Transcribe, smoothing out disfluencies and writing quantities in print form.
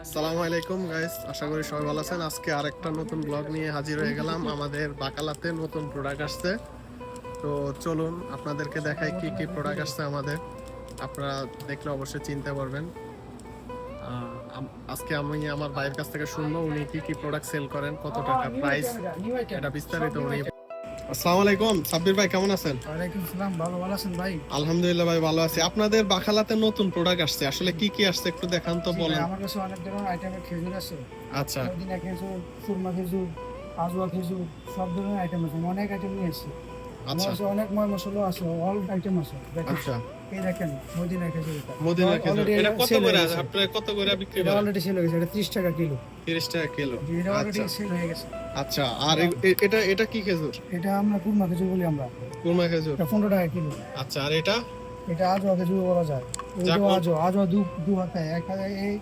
আসসালামু আলাইকুম গাইস, আশা করি সবাই ভালো আছেন। আজকে আরেকটা নতুন ব্লগ নিয়ে হাজির হয়ে গেলাম। আমাদের বাকালাতে নতুন প্রোডাক্ট আসছে, তো চলুন আপনাদেরকে দেখাই কি কি প্রোডাক্ট আসছে আমাদের। আপনারা দেখলে অবশ্যই চিনতে পারবেন। আজকে আমি আমার ভাইয়ের কাছ থেকে শুনবো উনি কি কি প্রোডাক্ট সেল করেন, কত টাকা প্রাইস, এটা বিস্তারিত উনি। আসসালামু আলাইকুম সাব্বির ভাই, কেমন আছেন? ওয়ালাইকুম সালাম, ভালো আছেন ভাই? আলহামদুলিল্লাহ ভাই, ভালো আছি। আপনাদের বাখালাতে নতুন প্রোডাক্ট আসছে, আসলে কি কি আসছে একটু দেখান তো, বলেন। আমার কাছে অনেক ধরনের আইটেমের খেজুর আছে। আচ্ছা মদিনা খেজুর, সুরমা খেজুর, আজওয়া খেজুর, সব ধরনের আইটেম আছে। অনেক আইটেম নিয়ে এসেছি। আমার আচ্ছা কাছে অনেক ময় মশলা আছে, অল আইটেম আছে। দেখেন, আচ্ছা। এই দেখেন মদিনা খেজুর। মদিনা খেজুর Already এটা কত sell করে হয়ে গেছে। আপনারা কত করে বিক্রি এটা করেন? অলরেডি সেল হয়ে গেছে। এটা 30 টাকা কিলো। 30 টাকা কিলো। এটা অলরেডি আচ্ছা সেল হয়ে গেছে। আচ্ছা। আর এটা এটা কি খেজুর? এটা আমরা কুরমা খেজুর বলি আমরা। কুরমা খেজুর। এটা 15 টাকা কিলো। আচ্ছা, আর এটা? এটা আজওয়া খেজুর বলা যায়। যা এটা কোন- আজওয়া দু হাতে এক হাতে